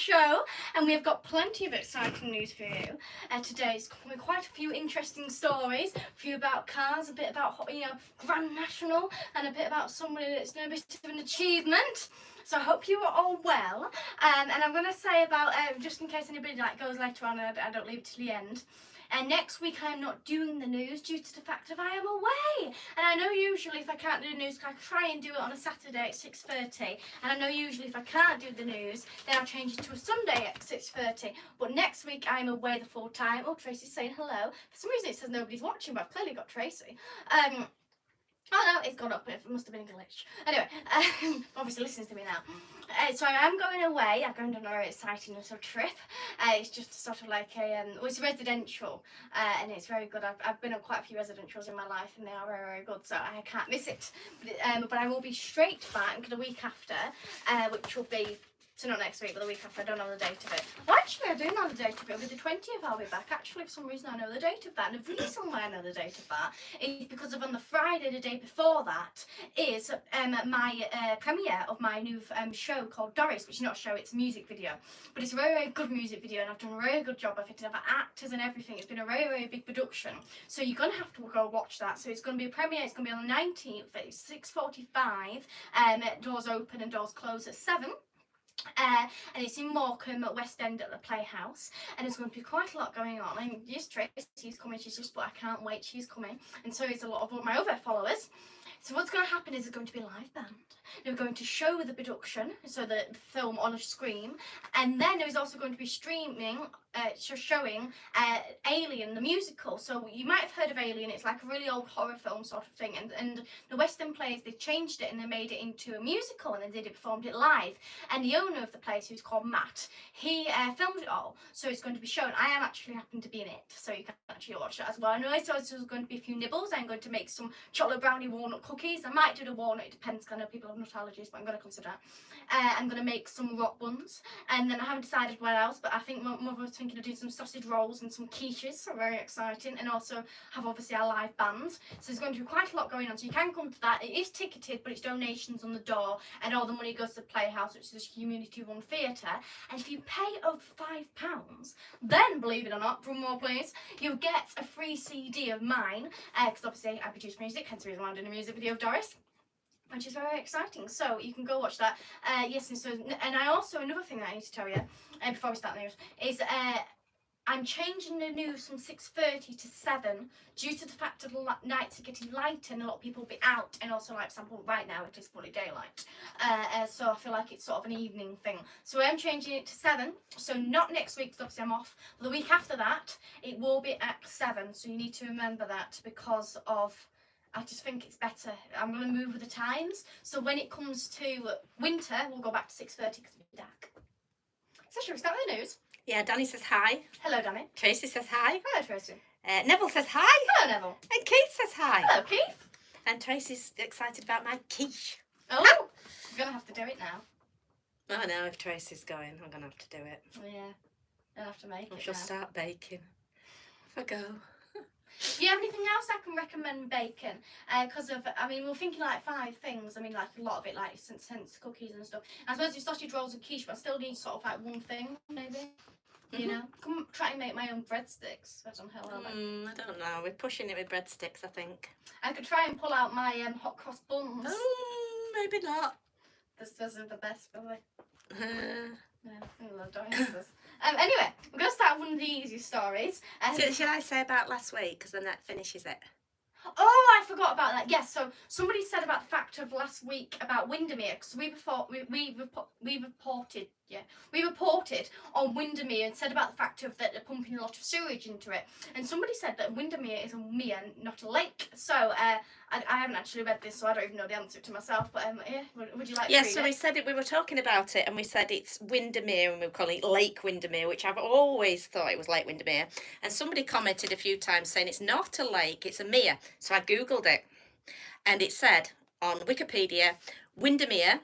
show, and we have got plenty of exciting news for you. Today's quite a few interesting stories, a few about cars, a bit about Grand National, and a bit about somebody that's a bit of an achievement. So I hope you are all well. And I'm going to say about just in case anybody goes later on, and I don't leave it till the end. And next week I am not doing the news due to the fact that I am away. And I know usually if I can't do the news, I try and do it on a Saturday at 6:30. And I know usually if I can't do the news, then I'll change it to a Sunday at 6:30. But next week I'm away the full time. Oh, Tracy's saying hello. For some reason it says nobody's watching, but I've clearly got Tracy. Oh no, it's gone up. It must have been a glitch. Anyway, obviously listens to me now. So I am going away. I'm going on a very exciting little trip. It's just sort of like it's residential, and it's very good. I've been on quite a few residentials in my life, and they are very, very good. So I can't miss it. But I will be straight back the week after, which will be. So not next week, but the week after. I don't know the date of it. Well, actually, I do know the date of it. It'll be the 20th I'll be back. Actually, for some reason, I know the date of that. And the reason why I know the date of that is because of on the Friday, the day before that, is my premiere of my new show called Doris, which is not a show, it's a music video. But it's a very, very good music video, and I've done a very good job of it. I've actors and everything. It's been a very, very big production. So you're going to have to go watch that. So it's going to be a premiere. It's going to be on the 19th at 6:45. Doors open and doors close at 7. And it's in Morecambe at West End at the Playhouse, and there's going to be quite a lot going on. I mean, yes, Tracy's coming, but I can't wait, she's coming, and so is a lot of my other followers. So what's going to happen is there's going to be a live band. They're going to show the production, so the film on a screen, and then there's also going to be showing Alien, the musical. So you might have heard of Alien. It's like a really old horror film sort of thing, and the West End Players, they changed it and they made it into a musical, and they performed it live. And the owner of the place, who's called Matt, he filmed it all, so it's going to be shown. I am actually happen to be in it, so you can actually watch that as well. I know so there's going to be a few nibbles. I'm going to make some chocolate brownie walnut cookies. I might do the walnut, it depends, because I know people have nut allergies, but I'm going to consider that. I'm going to make some rock buns, and then I haven't decided what else, but I think my mother was thinking of doing some sausage rolls and some quiches, so very exciting, and also have obviously our live band. So there's going to be quite a lot going on, so you can come to that. It is ticketed, but it's donations on the door, and all the money goes to the Playhouse, which is a community-run theatre. And if you pay over £5, then, believe it or not, drum roll please, you get a free CD of mine, because obviously I produce music, hence the reason why I'm doing a music video of Doris, which is very exciting. So you can go watch that. Yes, and I also, another thing that I need to tell you before we start the news is I'm changing the news from 6:30 to 7 due to the fact that the nights are getting lighter and a lot of people will be out, and also, like, for example, right now it is fully daylight. So I feel like it's sort of an evening thing. So I'm changing it to 7. So not next week, because obviously I'm off. The week after that, it will be at 7. So you need to remember that, because of, I just think it's better. I'm going to move with the times. So when it comes to winter, we'll go back to 6:30 because it'll be dark. So should we start with the news? Yeah, Danny says hi. Hello, Danny. Tracy says hi. Hello, Tracy. Neville says hi. Hello, Neville. And Keith says hi. Hello, Keith. And Tracy's excited about my quiche. Oh, you're going to have to do it now. Oh no, if Tracy's going, I'm going to have to do it. Yeah, you'll have to make it She'll now. start baking. Off I go. Do you have anything else I can recommend baking? Because we're thinking like 5 things. I mean, like a lot of it, like sense cookies and stuff. I suppose it's sausage rolls and quiche, but I still need sort of like one thing, maybe. You know, come try and make my own breadsticks. I don't know how I don't know. We're pushing it with breadsticks, I think. I could try and pull out my hot cross buns. Maybe not. Those are the best, really. Yeah, I love doing this. Anyway, we're going to start with one of the easiest stories. Should I say about last week? Because then that finishes it. Oh, I forgot about that. Yes, so somebody said about the fact of last week about Windermere, because we reported on Windermere and said about the fact of that they're pumping a lot of sewage into it, and somebody said that Windermere is a mere, not a lake. So I haven't actually read this, so I don't even know the answer to myself. But yeah, would you like to read so it? we said it. We were talking about it, and we said it's Windermere, and we were calling it Lake Windermere, which I've always thought it was Lake Windermere. And somebody commented a few times saying it's not a lake, it's a mere. So I googled it, and it said on Wikipedia, Windermere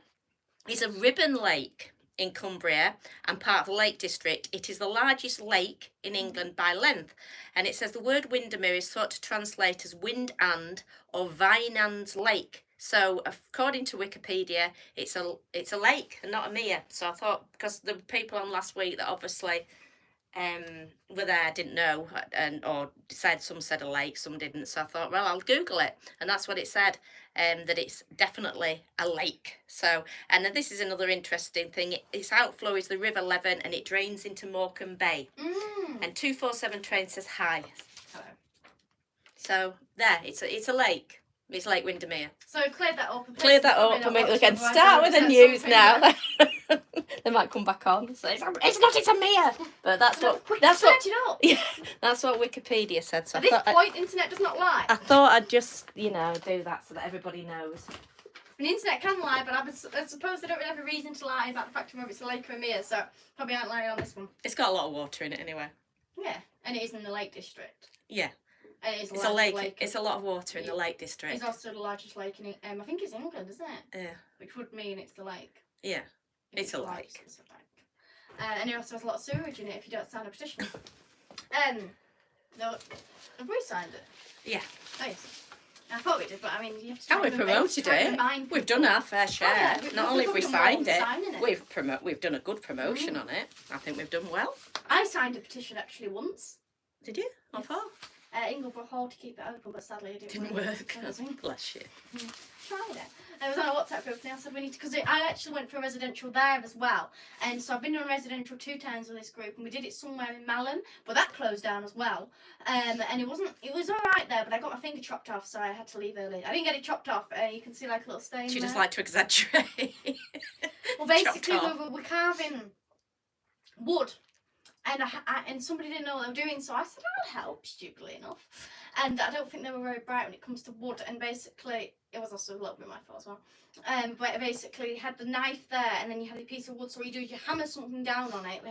is a ribbon lake in Cumbria and part of the Lake District. It is the largest lake in England by length, and it says the word Windermere is thought to translate as wind and or Vinand's Lake, So according to Wikipedia, it's a lake and not a mere. So I thought, because the people on last week that obviously were there didn't know, or said, some said a lake, some didn't. So I thought, well, I'll Google it, and that's what it said. That it's definitely a lake. So, and then this is another interesting thing. Its outflow is the River Leven, and it drains into Morecambe Bay. And 247 train says hi. Hello. So there, it's a lake. It's Lake Windermere. So cleared that up. Cleared that up, and we can start with the news now. They might come back on and say it's a mere. But that's what yeah, that's what Wikipedia said. So at this point, internet does not lie. I thought I'd just do that so that everybody knows. The internet can lie, but I suppose they don't really have a reason to lie about the fact of whether it's a lake or a mere. So probably aren't lying on this one. It's got a lot of water in it anyway. Yeah, and it is in the Lake District. Yeah. And it's a lake. It's a lot of water in the Lake District. It's also the largest lake in I think it's England, isn't it? Yeah. Which would mean it's the lake. Yeah. It's a lake. It's a lake. And it also has a lot of sewage in it if you don't sign a petition. Have we signed it? Yeah. Oh, yes. I thought we did, but I mean, you have to. And we promoted it. We've done our fair share. Not only have we signed it, we've done a good promotion on it. I think we've done well. I signed a petition actually once. Did you? How far? Ingleborough Hall to keep it open, but sadly it didn't work. Bless you. Tried it. I was on a WhatsApp group and I said we need to, because I actually went for residential there as well, and so I've been on residential 2 times with this group, and we did it somewhere in Malham, but that closed down as well. And it was all right there, but I got my finger chopped off, so I had to leave early. I didn't get it chopped off. You can see like a little stain. She just like to exaggerate. Well, basically we're carving wood. And somebody didn't know what they were doing, so I said I'll help, stupidly enough. And I don't think they were very bright when it comes to wood, and basically, it was also a little bit my fault as well. But basically, you had the knife there, and then you had a piece of wood, so what you do is you hammer something down on it,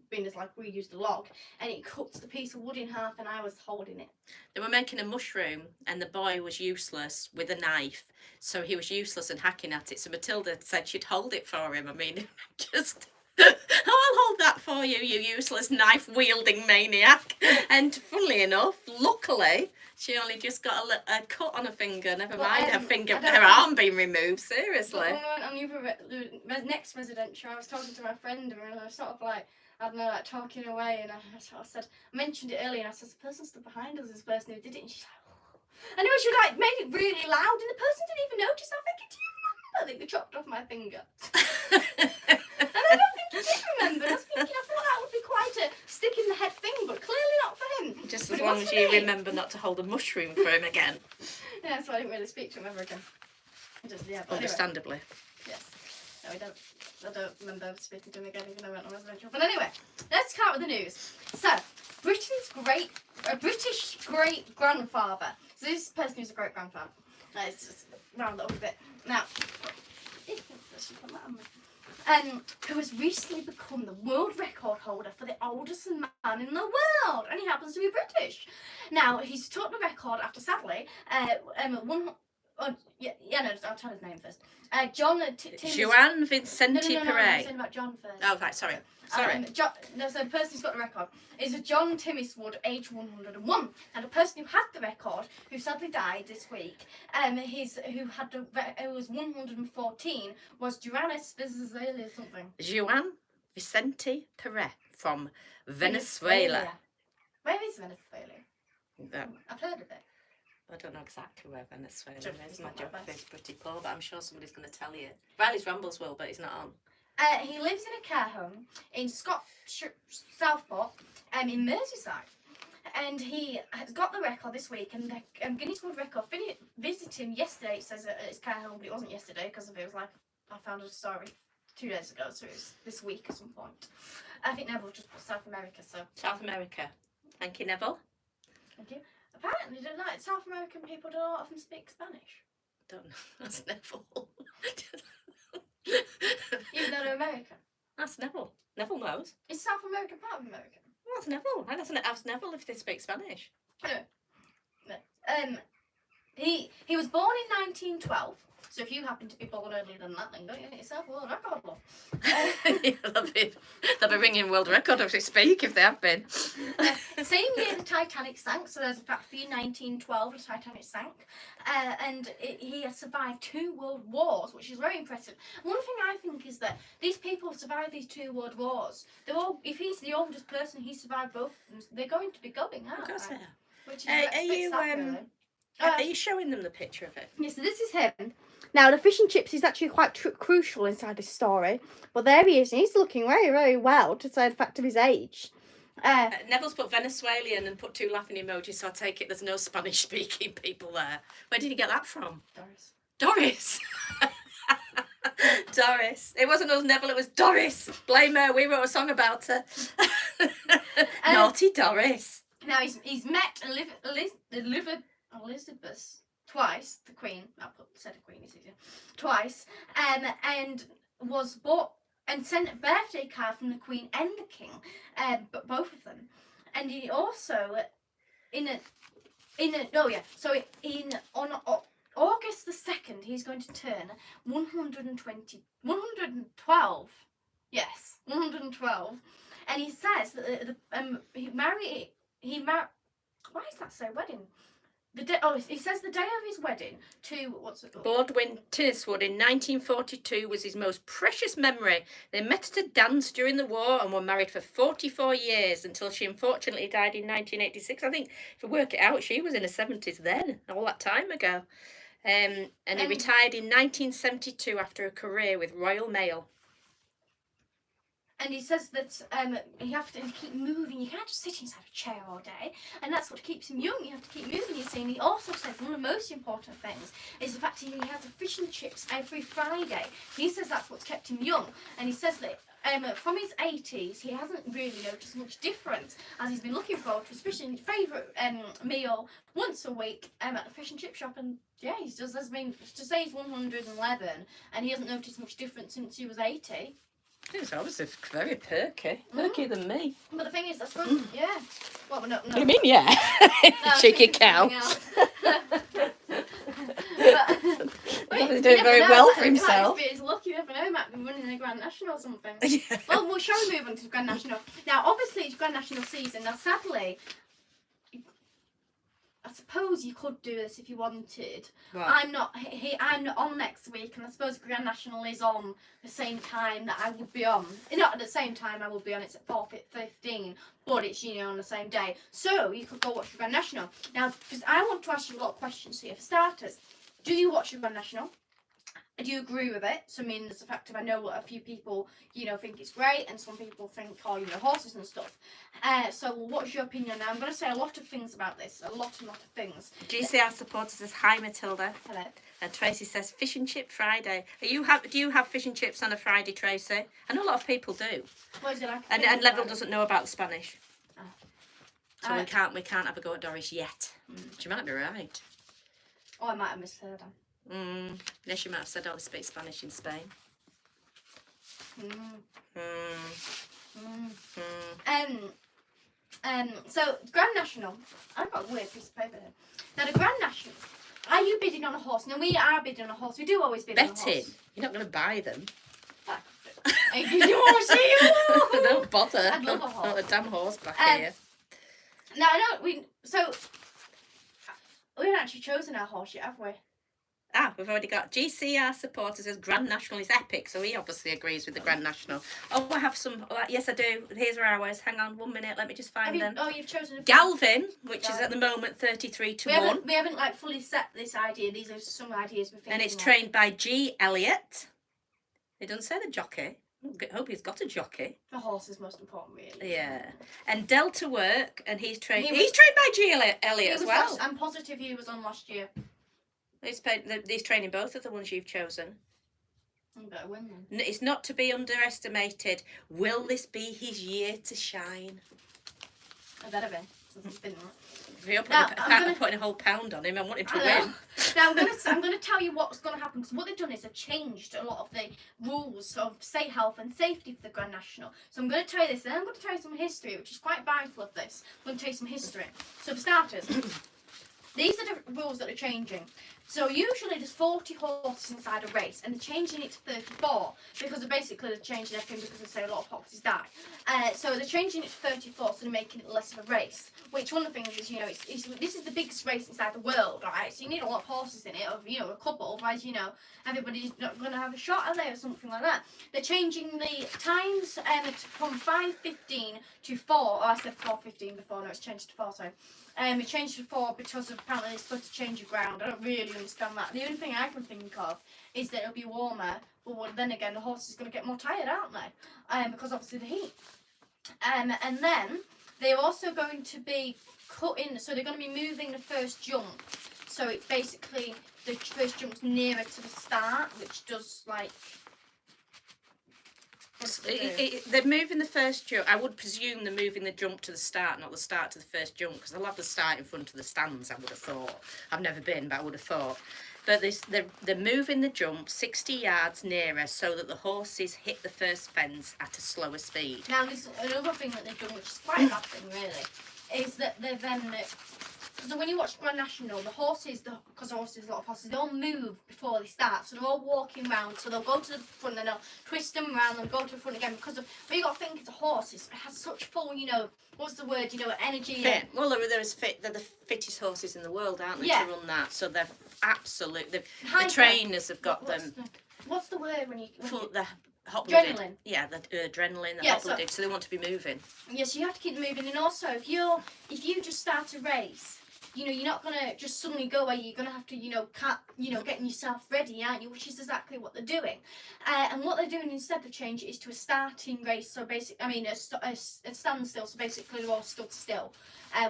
being as like we used a log, and it cuts the piece of wood in half, and I was holding it. They were making a mushroom, and the boy was useless with a knife, so he was useless and hacking at it, so Matilda said she'd hold it for him. I mean, just... I'll hold that for you, you useless knife-wielding maniac. And funnily enough, luckily, she only just got a cut on her finger. Never mind her arm being removed. Seriously. When we went on the next residential, I was talking to my friend, and I was sort of like, I don't know, like talking away, and I sort of said, I mentioned it earlier, and I said, the person stood behind us is the person who did it, and she's like, oh. Anyway, she like made it really loud, and the person didn't even notice. I think, do you remember? I think they chopped off my finger. And I don't think he did remember. I was thinking, I thought that would be quite a stick in the head thing, but clearly not for him. Just as long as you remember not to hold a mushroom for him again. Yeah, so I didn't really speak to him ever again. Just, yeah, but understandably. Anyway. Yes. No, I don't remember speaking to him again, even though I went on residential. But anyway, let's start with the news. So, British great grandfather. So this person who's a great grandfather. Let's just round it up a bit. Now, who has recently become the world record holder for the oldest man in the world, and he happens to be British. Now, he's took the record after, sadly, I'll tell his name first. John Juan Vincenti No, I'm saying about John first. Oh, right, sorry. The person who's got the record is John Timiswood, age 101, and the person who had the record, who sadly died this week, who was 114, was Juanes Venezuela something. Juan Vicente Perez from Venezuela. Where is Venezuela? I've heard of it. I don't know exactly where Venezuela is. My geography is pretty poor, but I'm sure somebody's going to tell you. Riley's Rambles will, but he's not on. He lives in a care home in Southport, in Merseyside, and he has got the record this week. And Guinness World Record visited him yesterday. It says at his care home, but it wasn't yesterday because it was like I found a story 2 days ago, so it was this week at some point. I think Neville just put South America. So South America. Thank you, Neville. Thank you. Apparently, South American people don't often speak Spanish. Don't know. That's Neville. Even though they're American. That's Neville. Neville knows. Is South America part of America? Well, that's Neville. I doesn't ask Neville if they speak Spanish. Anyway, he was born in 1912 So if you happen to be born earlier than that, then don't you get yourself a world record, love. Yeah, they'll be ringing world record as we speak if they have been. Same year the Titanic sank, so there's a fact for you, 1912 the Titanic sank, he has survived 2 world wars, which is very impressive. One thing I think is that these people have survived these 2 world wars. They're all, if he's the oldest person, he survived both of them, they're going to be going, aren't Of course they? they are. Which is Are you showing them the picture of it? Yeah, so this is him. Now, the fish and chips is actually quite crucial inside this story. But there he is, and he's looking very, very well, to say the fact of his age. Neville's put Venezuelan and put 2 laughing emojis, so I take it there's no Spanish-speaking people there. Where did you get that from? Doris. Doris. It wasn't us, Neville, it was Doris. Blame her, we wrote a song about her. Naughty Doris. Now, he's met Elizabeth twice, the Queen. Said the Queen is easier. Twice, and was bought and sent a birthday card from the Queen and the King, but both of them. And he also on August the 2nd, he's going to turn 112. Yes, 112. And he says that why is that so? Wedding. He says the day of his wedding to what's it called? Baldwin Tinniswood in 1942 was his most precious memory. They met at a dance during the war and were married for 44 years until she unfortunately died in 1986. I think if you work it out, she was in her 70s then, all that time ago. And he retired in 1972 after a career with Royal Mail. And he says that you have to keep moving. You can't just sit inside a chair all day. And that's what keeps him young. You have to keep moving, you see. And he also says one of the most important things is the fact that he has a fish and chips every Friday. He says that's what's kept him young. And he says that from his 80s, he hasn't really noticed much difference, as he's been looking forward to his fish and favourite meal once a week at the fish and chip shop. And yeah, he just has been, to say he's 111 and he hasn't noticed much difference since he was 80. He's obviously very perkier than me. But the thing is, I suppose, yeah. Well, no. What do you mean, yeah? No, Cheeky cow. He's doing very well for himself. He's lucky, you never know, might be running the Grand National or something. Yeah. Well, shall we move on to the Grand National? Now, obviously, it's Grand National season. Now, sadly, I suppose you could do this if you wanted. What? I'm not on next week, and I suppose Grand National is on the same time that I would be on. Not at the same time I would be on. It's at 4:15, but it's on the same day. So you could go watch the Grand National. Now, because I want to ask you a lot of questions here. For starters, do you watch the Grand National? Do you agree with it? So, I mean, there's the fact of I know a few people, think it's great, and some people think, horses and stuff. So, what's your opinion now? I'm going to say a lot of things about this. A lot of things. GCR supporter says, hi, Matilda. Hello. And Tracy says, fish and chip Friday. Do you have fish and chips on a Friday, Tracy? I know a lot of people do. What is it like? And Neville doesn't know about the Spanish. Oh. So we can't have a go at Doris yet. She might be right. Oh, I might have misheard her. Yes, she might have said, they speak Spanish in Spain. So, Grand National. I've got a weird piece of paper here. Now, the Grand National. Are you bidding on a horse? Now, we are bidding on a horse. We do always bid on a horse. Betting? You're not going to buy them. You want to see you? Don't bother. I'd love a horse. Not a damn horse back here. Now, I know we haven't actually chosen our horse yet, have we? We've already got GCR supporters as Grand National is epic, so he obviously agrees with the Grand National. Oh, I have some. Yes, I do. Here's our hours. Hang on 1 minute. Let me just find them. Oh, you've chosen a Galvin, which is at the moment 33-1. We haven't fully set this idea. These are some ideas we're thinking. And it's trained by G. Elliott. It doesn't say the jockey. I hope he's got a jockey. The horse is most important, really. Yeah. And Delta Work, and he's trained. He's trained by G. Elliott as well. I'm positive he was on last year. He's training both of the ones you've chosen. You better win then. It's not to be underestimated. Will this be his year to shine? I better be. Since it's been If you're putting a whole pound on him, I want him to win. Now I'm gonna tell you what's gonna happen, because what they've done is they've changed a lot of the rules of health and safety for the Grand National. So I'm gonna tell you this, and then I'm gonna tell you some history, which is quite vital of this. I'm gonna tell you some history. So for starters, these are the rules that are changing. So usually there's 40 horses inside a race, and they're changing it to 34 because they're changing everything because they say a lot of horses die. So they're changing it to 34, so they're making it less of a race. Which one of the things is, this is the biggest race inside the world, right? So you need a lot of horses in it, or a couple, otherwise everybody's not going to have a shot, are they, or something like that. They're changing the times from 5:15 to 4. Oh, I said 4:15 before. No, it's changed to 4. Sorry. It changed to 4 because apparently it's supposed to change the ground. I don't really understand that. The only thing I can think of is that it'll be warmer, but then again, the horse is going to get more tired, aren't they? Because obviously the heat. And then they're also going to be cutting, so they're going to be moving the first jump. So it's basically the first jump's nearer to the start, which does like. They're moving the first jump. I would presume they're moving the jump to the start, not the start to the first jump, because they'll have the start in front of the stands, I would have thought. I've never been, but I would have thought. But they're moving the jump 60 yards nearer so that the horses hit the first fence at a slower speed. Now, there's another thing that they've done, which is quite a bad thing, really, is that they've then. So when you watch Grand National, the horses, because there's a lot of horses, they all move before they start. So they're all walking round. So they'll go to the front and they'll twist them around and go to the front again. Because of, what you got to think is a horse, it has such full, what's the word, energy. Fit. Well, they're the fittest horses in the world, aren't they, to run that? So they're absolute. The trainers have got them. What's the word when you. The hot-blooded. Adrenaline. Yeah, the adrenaline, the hot-blooded, so they want to be moving. Yes, you have to keep moving. And also, if you just start a race, you're not going to just suddenly go away. You're going to have to, getting yourself ready, aren't you? Which is exactly what they're doing. And what they're doing instead of change is to a starting race. So basically, a standstill. So basically, they're all stood still,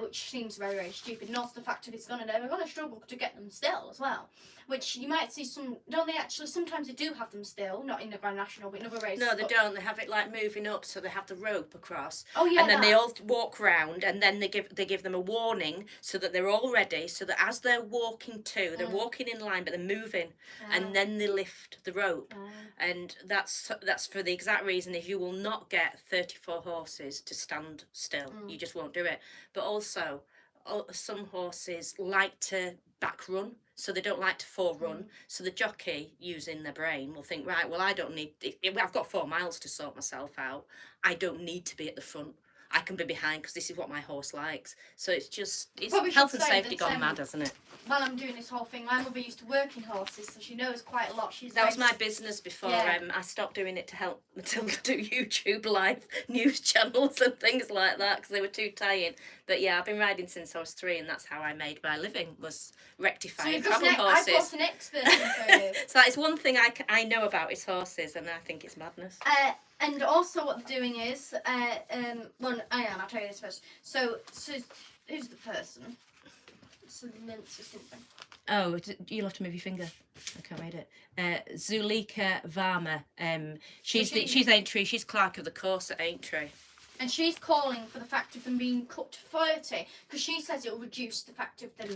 which seems very, very stupid. And also the fact of they're going to struggle to get them still as well. Which you might see don't they actually, sometimes they do have them still, not in the Grand National, but in other races. No, they don't. They have it like moving up, so they have the rope across. Oh, yeah. And then they all walk round, and then they give them a warning so that they're all ready, so that as they're walking they're walking in line, but they're moving, and then they lift the rope. And that's for the exact reason is you will not get 34 horses to stand still. You just won't do it. But also, some horses like to back run, so they don't like to forerun. So the jockey, using their brain, will think, right, well, I don't need. I've got 4 miles to sort myself out. I don't need to be at the front. I can be behind because this is what my horse likes. So it's health and safety gone mad, hasn't it? While I'm doing this whole thing, my mother used to work in horses, so she knows quite a lot. That was my business before. I stopped doing it to help Matilda do YouTube live news channels and things like that because they were too tiring. But yeah, I've been riding since I was 3, and that's how I made my living, was rectifying problem horses. I brought an expert in for you. So that is one thing I know about is horses, and I think it's madness. And also what they're doing is, I'll tell you this first. So who's the person? Linz or something. Oh, you'll have to move your finger. I can't read it. Zulika Varma. She's Aintree. She's clerk of the course at Aintree. And she's calling for the fact of them being cut to 30 because she says it'll reduce the fact of them.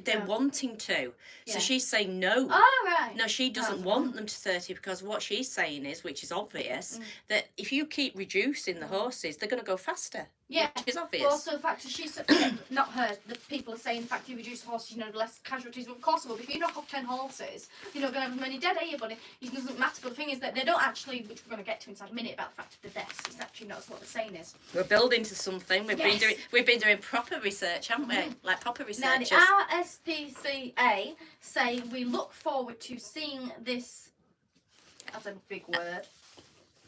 They're wanting to. So she's saying no. Oh, right. No, she doesn't want them to 30 because what she's saying is, which is obvious, that if you keep reducing the horses, they're going to go faster. Yeah, which is obvious. But also the fact that she's not her. The people are saying the fact you reduce horses, the less casualties. Of course, but if you knock off 10 horses, you're not going to have as many dead, are you, buddy? It doesn't matter. But the thing is that they don't actually, which we're going to get to inside a minute about the fact of the deaths. It's actually not what they're saying is. We're building to something. We've been doing proper research, haven't we? Like proper researchers. Now the RSPCA say we look forward to seeing this. That's a big word.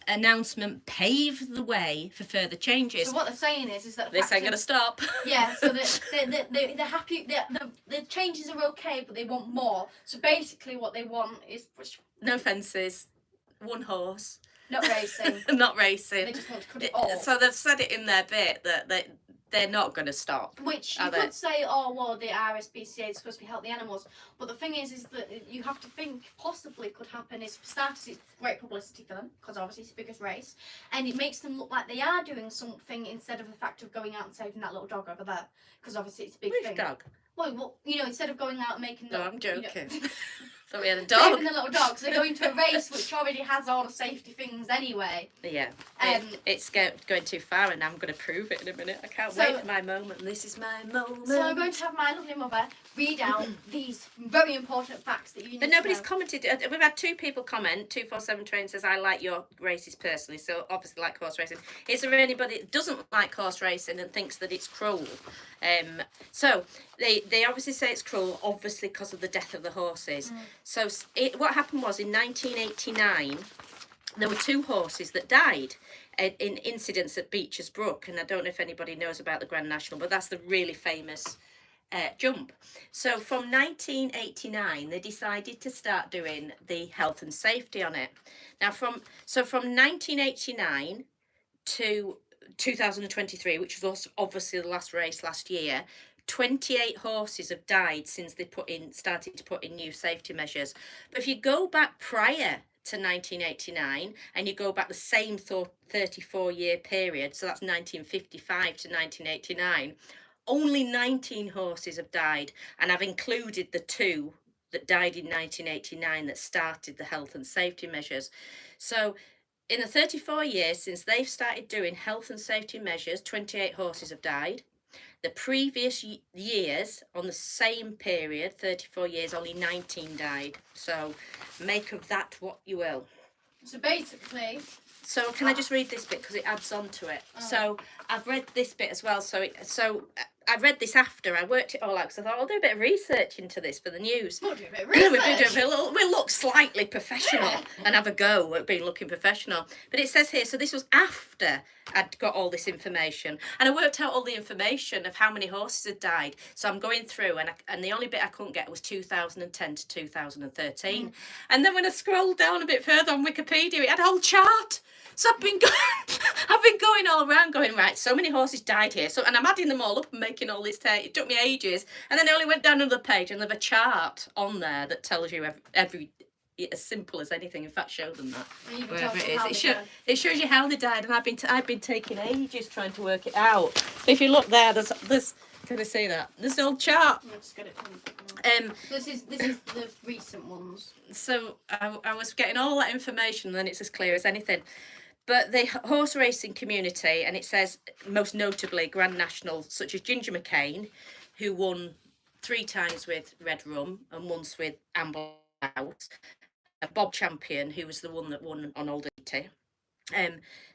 Announcement pave the way for further changes. So what they're saying is that this ain't gonna stop. Yeah, so they're happy. The changes are okay, but they want more. So basically, what they want is no fences, 1 horse. Not racing. Not racing. They just want to cut it all. So they've said it in their bit that they're not going to stop. Which you could say, oh, well, the RSPCA is supposed to help the animals. But the thing is that you have to think possibly could happen is, for starters, it's great publicity for them, because obviously it's the biggest race. And it makes them look like they are doing something instead of the fact of going out and saving that little dog over there. Because obviously it's a big thing. Which dog? Well, instead of going out and making... No, I'm joking. Thought we had a dog. Saving the little dogs. They're going to a race which already has all the safety things anyway. Yeah, it's going too far, and I'm going to prove it in a minute. I can't wait for my moment. This is my moment. So I'm going to have my lovely mother read out these very important facts that you need But nobody's to know. commented. We've had 2 people comment. 247 Train says, I like your races personally, so obviously like horse racing. Is there anybody that doesn't like horse racing and thinks that it's cruel? So they obviously say it's cruel, obviously because of the death of the horses. So what happened was in 1989, there were 2 horses that died in incidents at Beecher's Brook, and I don't know if anybody knows about the Grand National, but that's the really famous jump. So from 1989, they decided to start doing the health and safety on it. Now from 1989 to 2023, which was also obviously the last race last year, 28 horses have died since they started to put in new safety measures. But if you go back prior to 1989 and you go back the same 34-year period, so that's 1955 to 1989, only 19 horses have died, and I've included the 2 that died in 1989 that started the health and safety measures. So in the 34 years since they've started doing health and safety measures, 28 horses have died. The previous years, on the same period, 34 years, only 19 died. So make of that what you will. So basically... So can I just read this bit because it adds on to it? Oh. So I've read this bit as well. So I read this after I worked it all out because I thought I'll do a bit of research into this for the news. We'll do a bit of research. We'll look slightly professional and have a go at being looking professional. But it says here, so this was after I'd got all this information, and I worked out all the information of how many horses had died. So I'm going through, and the only bit I couldn't get was 2010 to 2013. And then when I scrolled down a bit further on Wikipedia, it had a whole chart. So I've been going all around going, right, so many horses died here. So, and I'm adding them all up and making all this it took me ages. And then I only went down another page and there's a chart on there that tells you every as simple as anything. In fact, show them that. Wherever it is. It shows you how they died, and I've been taking ages trying to work it out. But if you look there, there's can I see that? There's an old chart. Let's get it. This is the recent ones. So I was getting all that information, and then it's as clear as anything. But the horse racing community, and it says most notably Grand National, such as Ginger McCain, who won 3 times with Red Rum and once with Amble Out, Bob Champion, who was the one that won on Old Ity,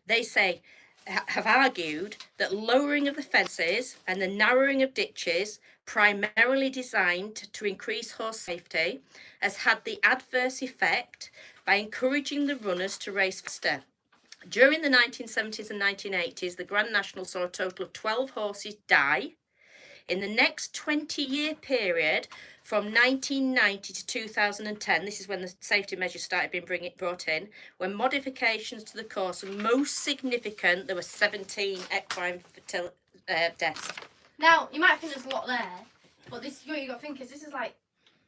they say have argued that lowering of the fences and the narrowing of ditches, primarily designed to increase horse safety, has had the adverse effect by encouraging the runners to race faster. During the 1970s and 1980s, the Grand National saw a total of 12 horses die. In the next 20-year period, from 1990 to 2010, this is when the safety measures started being brought in, when modifications to the course were most significant, there were 17 equine deaths. Now, you might think there's a lot there, but this what you got to think is this is like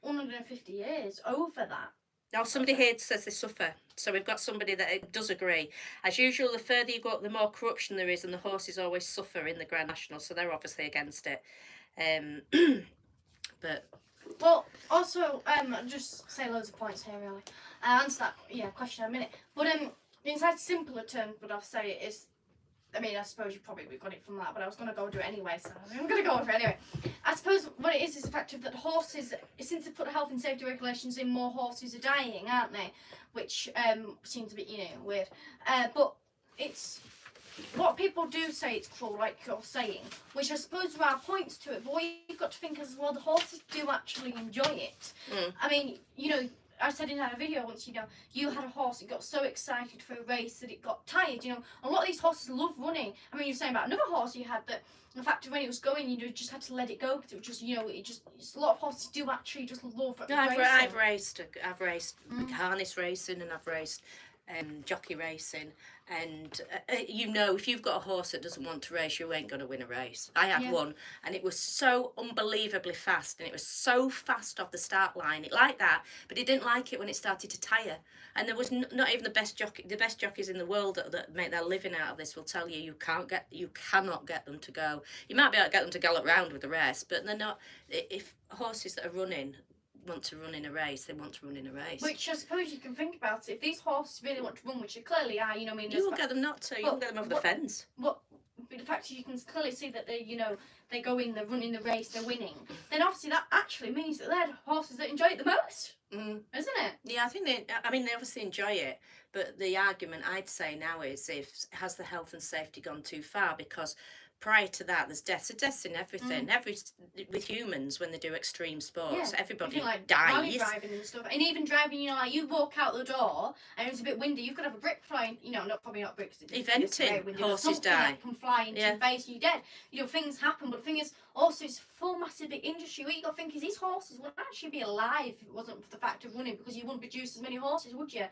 150 years over that. Now, somebody here says they suffer. So we've got somebody that does agree. As usual, the further you go up, the more corruption there is, and the horses always suffer in the Grand National, so they're obviously against it. But well, also, I'll just say loads of points here, really. I'll answer that question in a minute. But inside simpler terms, but I'll say it is. I mean, I suppose you probably got it from that, but I was going to go do it anyway, so I'm going to go with it anyway. I suppose what it is the fact that horses, since they put health and safety regulations in, more horses are dying, aren't they? Which seems a bit, weird. But it's what people do say it's cruel, like you're saying, which I suppose there are points to it, but what you've got to think as well, the horses do actually enjoy it. I mean, I said in a video once, you had a horse, it got so excited for a race that it got tired, A lot of these horses love running. I mean, you're saying about another horse you had that, in fact, when it was going, you just had to let it go because it was just, a lot of horses do actually just love racing. I've raced harness racing, and I've raced jockey racing, and if you've got a horse that doesn't want to race, you ain't going to win a race. I had one, and it was so unbelievably fast, and it was so fast off the start line, it liked that, but it didn't like it when it started to tire. And there was not even the best jockeys in the world that make their living out of this will tell you you cannot get them to go. You might be able to get them to gallop round with the rest, but they're not. If horses that are running want to run in a race, they want to run in a race. Which I suppose you can think about it. If these horses really want to run, which they clearly are, you know, I mean, You will get them not to. You can get them over the fence. But the fact is, you can clearly see that they, you know, they go in, they're running the race, they're winning. Then obviously that actually means that they're the horses that enjoy it the most, isn't it? Yeah, I think they obviously enjoy it, but the argument I'd say now is, has the health and safety gone too far? Because prior to that, there's deaths in everything. With humans, when they do extreme sports, everybody like dies. Rally driving and stuff, and even driving, you know, like you walk out the door and it's a bit windy, you could have a brick flying, you know, probably not bricks. Eventing, horses die. That can fly into your face, you're dead. You know, things happen, but the thing is, also it's a full massive big industry. What you got to think is these horses would actually be alive if it wasn't for the fact of running, because you wouldn't produce as many horses, would you?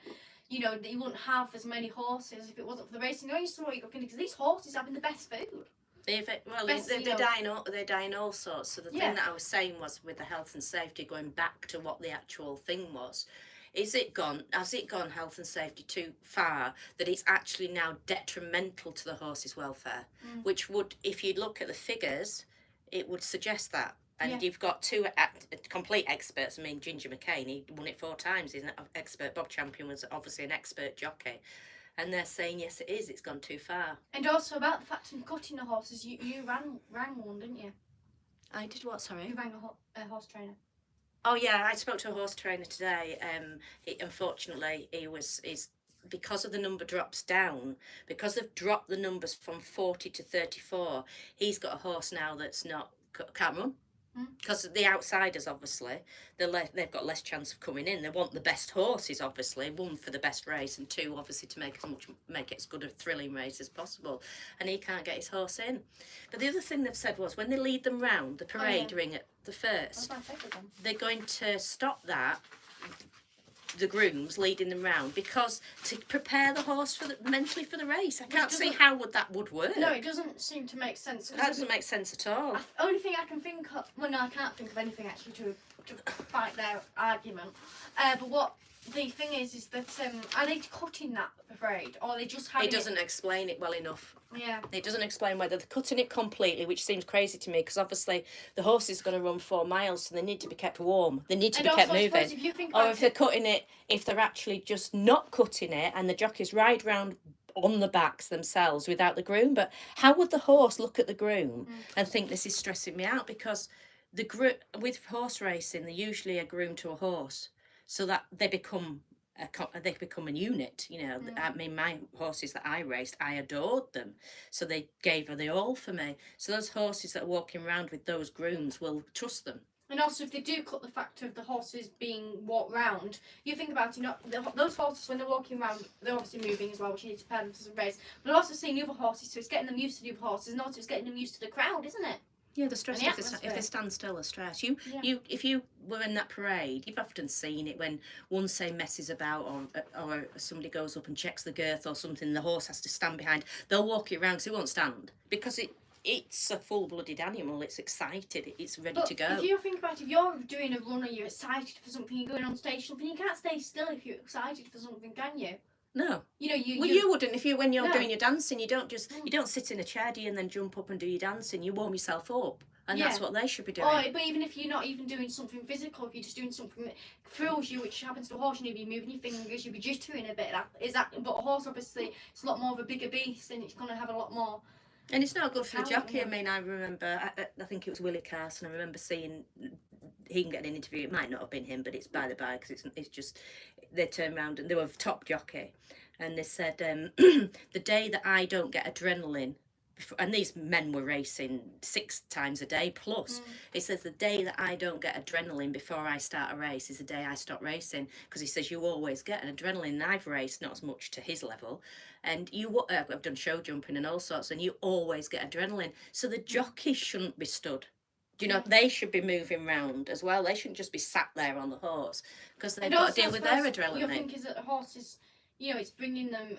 You know, you wouldn't have as many horses if it wasn't for the racing. You know, so what you got to think, because these horses having the best food. They're dying all sorts. So the thing that I was saying was, with the health and safety, going back to what the actual thing was, has it gone health and safety too far that it's actually now detrimental to the horse's welfare? Which would, if you look at the figures, it would suggest that. And you've got two complete experts. I mean, Ginger McCain, he won it 4 times. He's an expert. Bob Champion was obviously an expert jockey. And they're saying, yes, it is. It's gone too far. And also about the fact of cutting the horses, you rang one, didn't you? I did what, sorry? You rang a horse trainer. Oh, yeah, I spoke to a horse trainer today. Unfortunately, because of the number drops down, because they've dropped the numbers from 40 to 34, he's got a horse now that's can't run. Because the outsiders, obviously, they've got less chance of coming in. They want the best horses, obviously, 1 for the best race, and 2, obviously, to make it as good a thrilling race as possible. And he can't get his horse in. But the other thing they've said was, when they lead them round the parade ring at the first, they're going to stop that, the grooms leading them round, because to prepare the horse mentally for the race. I can't see how that would work. No, it doesn't seem to make sense. That doesn't make sense at all. Only thing I can think of, well, no, I can't think of anything actually to fight their argument. But what the thing is that are they cutting that parade, or are they just having? It doesn't explain it well enough. Yeah. It doesn't explain whether they're cutting it completely, which seems crazy to me, because obviously the horse is going to run 4 miles, so they need to be kept warm. They need to be kept moving. If they're cutting it, if they're actually just not cutting it, and the jockeys ride round on the backs themselves without the groom. But how would the horse look at the groom and think, this is stressing me out? Because with horse racing, they usually are groomed to a horse, so that they become a unit, you know. I mean, my horses that I raced, I adored them, so they gave her the all for me. So those horses that are walking around with those grooms will trust them. And also, if they do cut the fact of the horses being walked round, you think about it, those horses, when they're walking around, they're obviously moving as well, which you need to prepare them for some race. But also seeing the other horses, so it's getting them used to the other horses, and also it's getting them used to the crowd, isn't it? Yeah, the stress, if they stand still, the stress. If you were in that parade, you've often seen it when one, say, messes about, or somebody goes up and checks the girth or something, the horse has to stand behind. They'll walk it around because it won't stand, because it's a full-blooded animal. It's excited. It's ready to go. If you think about it, if you're doing a run or you're excited for something, you're going on stage, something, you can't stay still if you're excited for something, can you? No. You know, you wouldn't when you're doing your dancing. You don't sit in a chair, do you, and then jump up and do your dancing. You warm yourself up, and that's what they should be doing. But even if you're not even doing something physical, if you're just doing something that thrills you, which happens to a horse, you'll be moving your fingers, you'll be jittering a bit. But a horse, obviously, it's a lot more of a bigger beast, and it's going to have a lot more. And it's not good for the jockey. I mean, I remember, I think it was Willie Carson. I remember seeing him getting an interview. It might not have been him, but it's by the by, because it's just, they turned around and they were a top jockey, and they said, the day that I don't get adrenaline, and these men were racing 6 times a day plus. He says, the day that I don't get adrenaline before I start a race is the day I stop racing, because he says, you always get an adrenaline. And I've raced, not as much to his level, and I've done show jumping and all sorts, and you always get adrenaline. So the jockeys shouldn't be stood. You know, they should be moving round as well. They shouldn't just be sat there on the horse, because they've got to deal with their adrenaline. Your thing is that the horse is, you know, it's bringing them,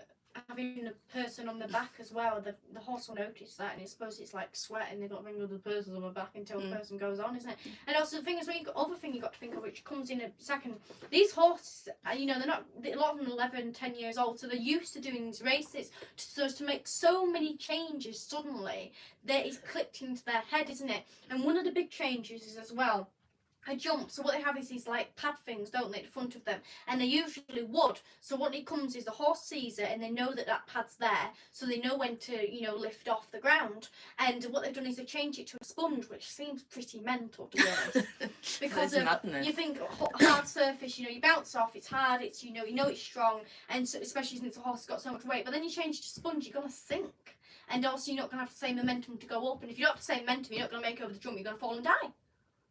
having the person on the back as well. The horse will notice that, and I suppose it's like sweating. They've got to bring other persons on the back until the person goes on, isn't it? And also the thing is, other thing you got to think of, which comes in a second. These horses, you know, they're not. A lot of them are 11, 10 years old, so they're used to doing these races. So as to make so many changes suddenly, that is clicked into their head, isn't it? And one of the big changes is as well, a jump. So what they have is these like pad things, don't they, at the front of them, and they usually wood. So what it comes is the horse sees it, and they know that that pad's there, so they know when to, you know, lift off the ground. And what they've done is they changed it to a sponge, which seems pretty mental, to be honest, because of, you think hard surface, you know, you bounce off, it's hard, it's, you know it's strong, and so, especially since the horse has got so much weight. But then you change it to sponge, you're gonna sink, and also you're not gonna have the same momentum to go up. And if you don't have the same momentum, you're not gonna make over the jump. You're gonna fall and die.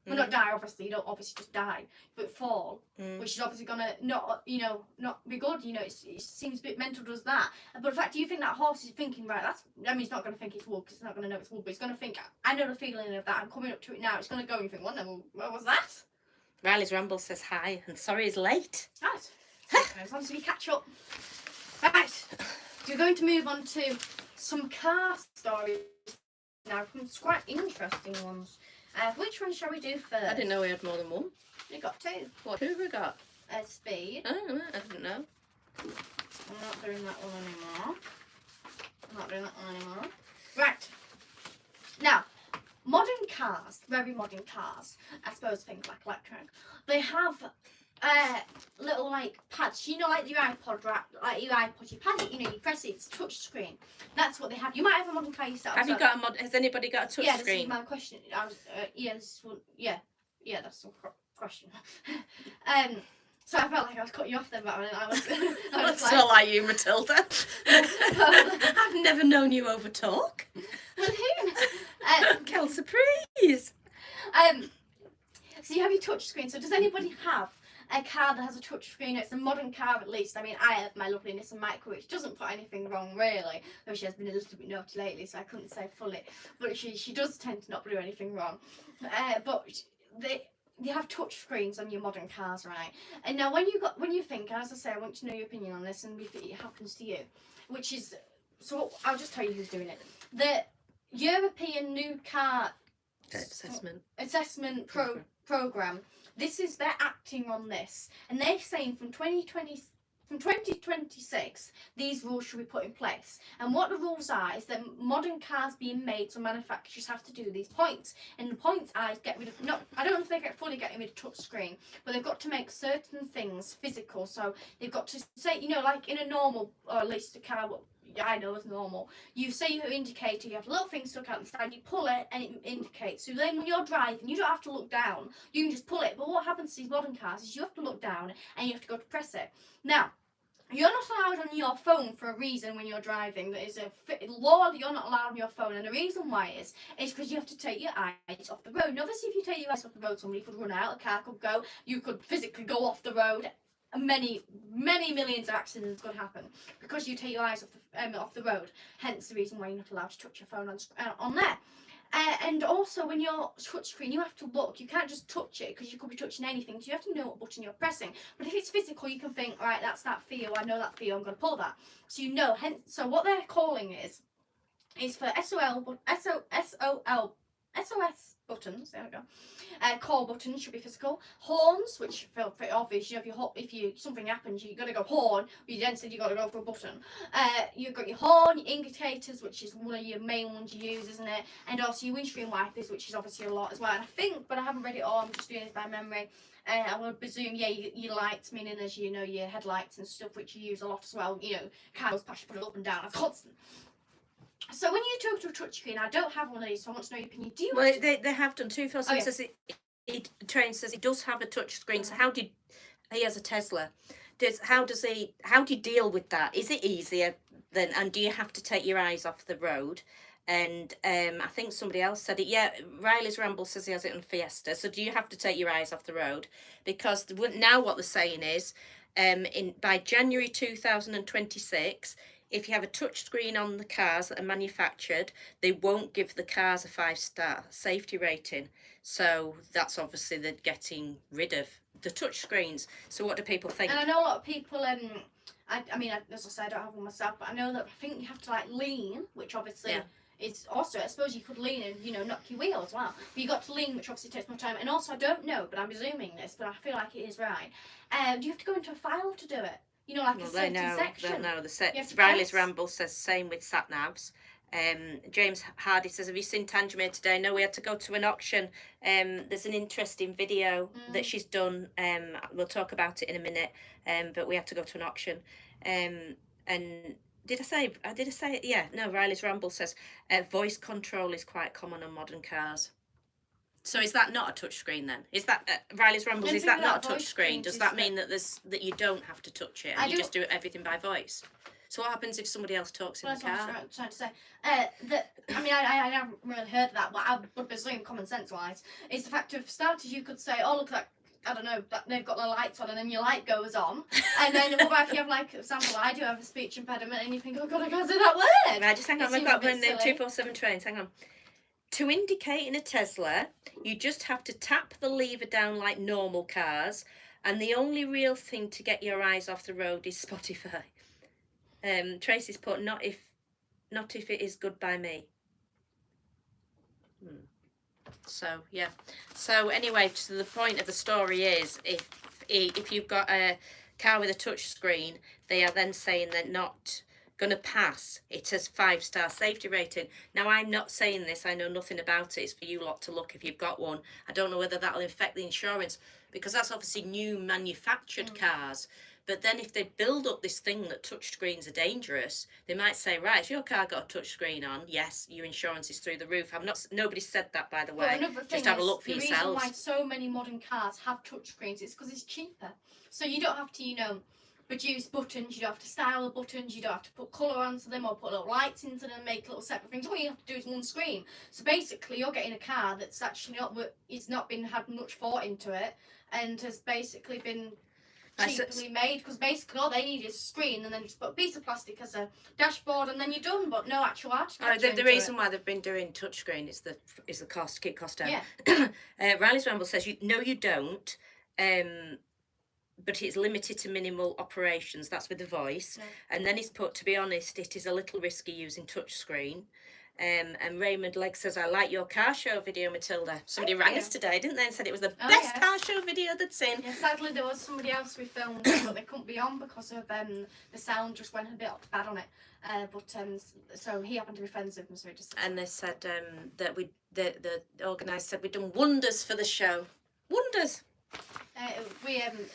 Well, not die, obviously. You don't obviously just die, but fall, which is obviously gonna not be good. You know, it seems a bit mental, does that? But in fact, do you think that horse is thinking, right? I mean, it's not gonna think it's wood because it's not gonna know it's wood, but it's gonna think, I know the feeling of that. I'm coming up to it now. It's gonna go and you think, what was that? Riley's Ramble says hi and sorry he's late. Right. As long as we catch up. Right. So we're going to move on to some car stories now. Some quite interesting ones. Which one shall we do first? I didn't know we had more than one. We got two. What? Who have we got? Speed. Oh, I didn't know. I'm not doing that one anymore. Right. Now, modern cars, very modern cars, I suppose things like electric, they have little like pads, you know, like your iPod, like your iPod, you pad it, you know, you press it, it's touch screen. That's what they have. You might have a modern car yourself. Have you got a mod? Has anybody got a touch yeah, screen? This is my question. Yeah, that's the question. So I felt like I was cutting you off then, but I was That's like, not like you, Matilda. I've never known you over talk. Well, who? Kel surprise. So you have your touch screen. So does anybody have a car that has a touch screen? It's a modern car, at least. I mean, I have my lovely Nissan Micra, which doesn't put anything wrong, really. Though she has been a little bit naughty lately, so I couldn't say fully. But she does tend to not do anything wrong. But you have touch screens on your modern cars, right? And now when you think, as I say, I want to know your opinion on this and if it happens to you, which is, so I'll just tell you who's doing it. The European New Car Assessment Program. This is, they're acting on this, and they're saying from 2026 these rules should be put in place. And what the rules are is that modern cars being made, so manufacturers have to do these points, and the points are get rid of, I don't know if they get fully getting rid of touch screen, but they've got to make certain things physical. So they've got to say, you know, like in a normal, or at least a car, I know as normal, you say your indicator, you have a little thing stuck out the side, you pull it and it indicates. So then when you're driving, you don't have to look down, you can just pull it. But what happens to these modern cars is you have to look down and you have to go to press it. Now, you're not allowed on your phone for a reason when you're driving. There is a law that you're not allowed on your phone, and the reason why is because you have to take your eyes off the road. And obviously, if you take your eyes off the road, somebody could run out, a car could go, you could physically go off the road. Many millions of accidents could happen because you take your eyes off the road. Hence the reason why you're not allowed to touch your phone on there. And also when you're touch screen, you have to look. You can't just touch it because you could be touching anything. So you have to know what button you're pressing. But if it's physical, you can think, right, that's that feel. I know that feel. I'm going to pull that. So you know. Hence, so what they're calling is for SOS buttons. There we go. Call buttons should be physical. Horns, which feel pretty obvious. You know, if something happens, you got to go horn. But you then said you got to go for a button. You've got your horn, your indicators, which is one of your main ones you use, isn't it? And also your windscreen wipers, which is obviously a lot as well. And I think, but I haven't read it all. I'm just doing this by memory. I would presume, yeah, your lights, meaning as you know, your headlights and stuff, which you use a lot as well. You know, cars put it up and down. It's constant. So when you talk to a touchscreen, I don't have one of these, so I want to know your opinion. Do you? Well, they have done. 2000 says Train says it does have a touch screen. So he has a Tesla. How do you deal with that? Is it easier than, and do you have to take your eyes off the road? And I think somebody else said it. Yeah, Riley's Ramble says he has it on Fiesta. So do you have to take your eyes off the road? Because now what they're saying is, by January 2026. If you have a touch screen on the cars that are manufactured, they won't give the cars a 5-star safety rating. So that's obviously they're getting rid of the touch screens. So what do people think? And I know a lot of people, I mean, as I said, I don't have one myself, but I know that I think you have to like lean, which obviously it's also, I suppose you could lean and, you know, knock your wheel as well. But you got to lean, which obviously takes more time. And also, I don't know, but I'm assuming this, but I feel like it is right. Do you have to go into a file to do it? You know, like a certain section. They know the set. Riley's Ramble says same with sat navs. James Hardy says, have you seen Tangier today? No, we had to go to an auction. There's an interesting video that she's done. We'll talk about it in a minute. But we had to go to an auction. And did I say it? Yeah, no, Riley's Ramble says voice control is quite common on modern cars. So is that not a touch screen then? Is that Riley's Rambles? Is that not a touch screen? Does that mean that you don't have to touch it and you just do everything by voice? So what happens if somebody else talks in the car? That's what I was trying to say. I haven't really heard that, but I would presume common sense wise, is the fact of starters you could say, oh look at that, I don't know, that they've got the lights on and then your light goes on. And then what about if you have like, for example, I do have a speech impediment and you think, oh god, I can't say that word. Right, just hang on, we've got one name 247 trains, hang on. To indicate in a Tesla, you just have to tap the lever down like normal cars, and the only real thing to get your eyes off the road is Spotify. Tracy's put, not if it is good by me. So yeah. So anyway, so the point of the story is, if you've got a car with a touch screen, they are then saying they're not going to pass. It has 5-star safety rating. Now I'm not saying this, I know nothing about it. It's for you lot to look if you've got one. I don't know whether that'll affect the insurance, because that's obviously new manufactured cars. But then if they build up this thing that touch screens are dangerous, they might say, right, if your car got a touch screen on, yes, your insurance is through the roof. Nobody said that, by the way. Just have a look for yourselves. The reason why so many modern cars have touch screens is because it's cheaper. So you don't have to, produce buttons, you don't have to style the buttons, you don't have to put colour onto them or put little lights into them, make little separate things. All you have to do is one screen. So basically you're getting a car that's actually not been had much thought into it and has basically been cheaply made, because basically all they need is a screen and then just put a piece of plastic as a dashboard and then you're done, but no actual architecture. The reason why they've been doing touchscreen is the cost, keep cost down. Yeah. Riley's Ramble says, no you don't, but it's limited to minimal operations. That's with the voice. Yeah. And then he's put, to be honest, it is a little risky using touchscreen. And Raymond Legg says, I like your car show video, Matilda. Somebody rang us today, didn't they, and said it was the best car show video they'd seen. Yeah, sadly there was somebody else we filmed, but they couldn't be on because of the sound just went a bit bad on it. So he happened to be friends with them, so he just... And they said that the organisers said we'd done wonders for the show. Wonders!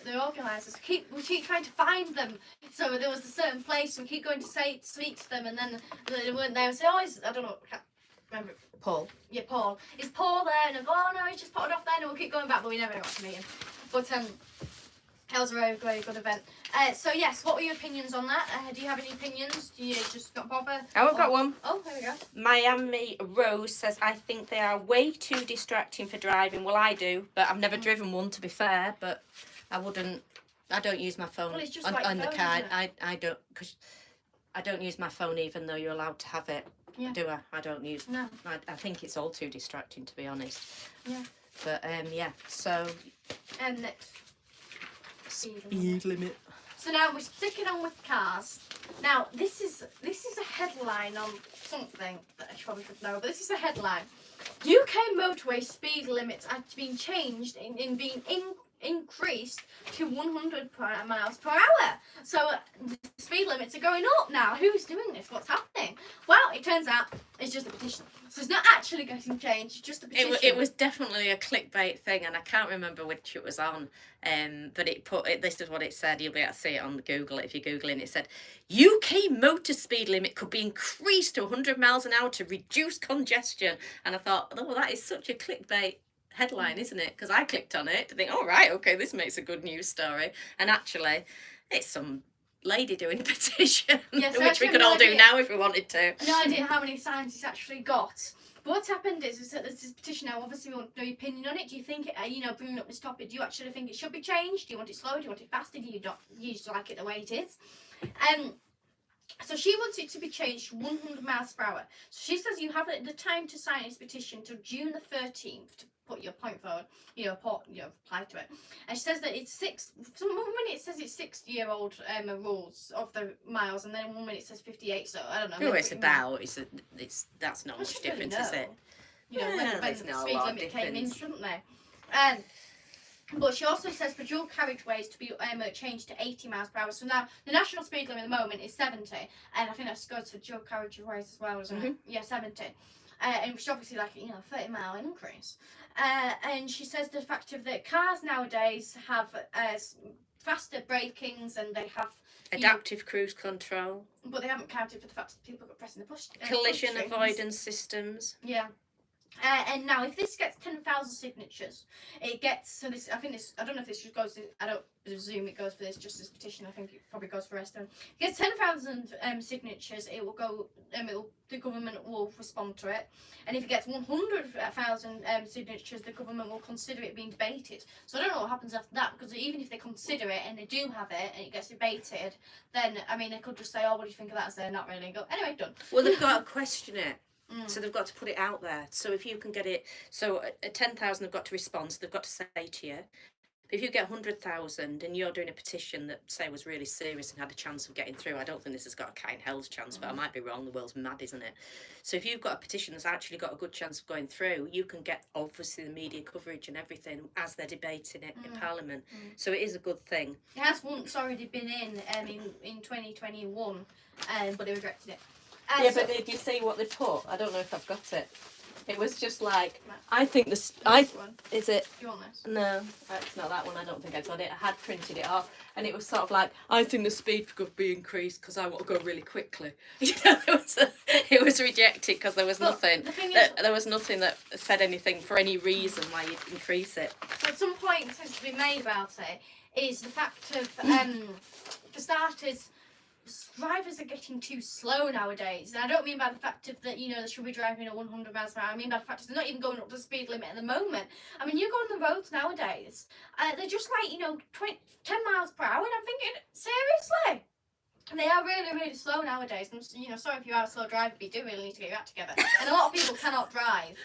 The organisers we keep trying to find them. So there was a certain place, we keep going to speak to them, and then they weren't there. So I don't know, I can't remember. Paul. Yeah, Paul. Is Paul there? And I go, oh no, he's just potted off there, and we'll keep going back, but we never got to meet him. But that was a very, very good event. So yes, what were your opinions on that? Do you have any opinions? Do you just not bother? Oh, I've got one. Oh, there we go. Miami Rose says, I think they are way too distracting for driving. Well, I do, but I've never driven one, to be fair, but I don't use my phone on the car. I don't, because I don't use my phone even though you're allowed to have it. Yeah. Do I? I don't use. No. I think it's all too distracting, to be honest. Yeah. But yeah. So. And next. Speed limit. So now we're sticking on with cars. Now this is a headline on something that I probably should know, but this is a headline. UK motorway speed limits are being changed in being increased to 100 miles per hour. So the speed limits are going up now. Who's doing this? What's happening? Well, it turns out it's just a petition. So it's not actually getting changed, it's just a petition. It was definitely a clickbait thing, and I can't remember which it was on. But this is what it said. You'll be able to see it on Google if you're Googling. It said, UK motor speed limit could be increased to 100 miles an hour to reduce congestion. And I thought, oh, that is such a clickbait headline, isn't it? Because I clicked on it to think, oh right, okay, this makes a good news story, and actually it's some lady doing a petition, which we could all do now if we wanted to. No idea how many signs it's actually got. But what's happened is that there's this petition now. Obviously we want to know your opinion on it. Do you think it, bringing up this topic, do you actually think it should be changed? Do you want it slow? Do you want it faster? Do you not usually like it the way it is? So she wants it to be changed to 100 miles per hour. So she says you have the time to sign this petition till June the 13th to put your point forward, reply to it. And she says that it's one minute it says it's 60-year-old rules of the miles, and then one minute it says 58, so I don't know. Who it's about, that's not much difference, is it? When the speed limit came in, shouldn't they? And But she also says for dual carriageways to be changed to 80 miles per hour. So now the national speed limit at the moment is 70, and I think that goes for dual carriageways as well, isn't it? Yeah, 70. And which is obviously like, you know, 30-mile increase. And she says the fact of that cars nowadays have faster brakings and they have adaptive cruise control, but they haven't counted for the fact that people got pressing the push collision push avoidance systems. Yeah. And now, if this gets 10,000 signatures, it gets, so this, I think this, I don't know if this just goes to, I don't presume it goes for this, just this petition, I think it probably goes for the rest of them. If it gets 10,000 signatures, it will go, the government will respond to it. And if it gets 100,000 signatures, the government will consider it being debated. So I don't know what happens after that, because even if they consider it and they do have it and it gets debated, then, I mean, they could just say, oh, what do you think of that? So they're not really good. Anyway, done. Well, they've got to question it. So they've got to put it out there. So if you can get it, so at 10,000 they've got to respond, so they've got to say to you. But if you get 100,000 and you're doing a petition that, say, was really serious and had a chance of getting through, I don't think this has got a cat in hell's chance, but I might be wrong, the world's mad, isn't it? So if you've got a petition that's actually got a good chance of going through, you can get, obviously, the media coverage and everything as they're debating it in Parliament. So it is a good thing. It has once already been in 2021, but they rejected it. Yeah, but did you see what they put? I don't know if I've got it. It was just like, I think this. Is it? Do you want this? No, it's not that one. I don't think I got it. I had printed it off, and it was sort of like, I think the speed could be increased because I want to go really quickly. You know, it was rejected because there was nothing. There was nothing that said anything for any reason why you'd increase it. But some point has to be made about it is the fact of, for starters, drivers are getting too slow nowadays. And I don't mean by the fact of that, you know, they should be driving at 100 miles per hour. I mean by the fact that they're not even going up to the speed limit at the moment. I mean, you go on the roads nowadays, they're just like, you know, 10 miles per hour. And I'm thinking, seriously? And they are really, really slow nowadays. And, you know, sorry if you are a slow driver, but you do really need to get your act together. And a lot of people cannot drive.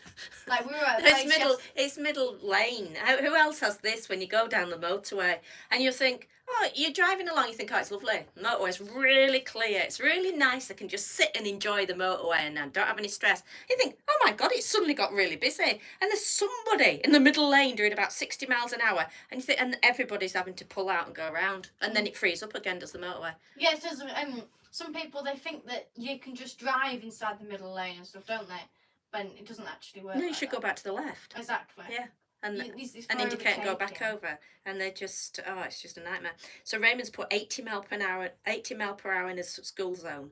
Like, we were at a place it's middle lane. Who else has this when you go down the motorway and you think, oh, you're driving along, you think, oh, it's lovely. The motorway's really clear. It's really nice. I can just sit and enjoy the motorway and I don't have any stress. You think, oh my God, it suddenly got really busy. And there's somebody in the middle lane doing about 60 miles an hour. And you think, and everybody's having to pull out and go around. And then it frees up again, does the motorway? Yeah, it does. Some people, they think that you can just drive inside the middle lane and stuff, don't they? But it doesn't actually work. No, you should go back to the left. Exactly. Yeah. And indicate and go back over, and they just, oh, it's just a nightmare. So Raymond's put 80 mile per hour in his school zone.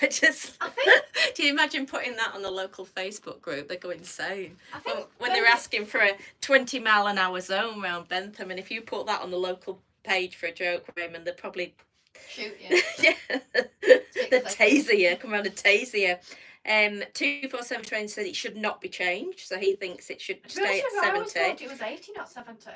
I think, do you imagine putting that on the local Facebook group? They go insane. When they're asking for a 20 mile an hour zone around Bentham, and if you put that on the local page for a joke, Raymond, they'd probably shoot you. Yeah, they'd taser you, come around and taser you. 247 train said it should not be changed, so he thinks it should stay at 70. I always thought it was 80, not 70.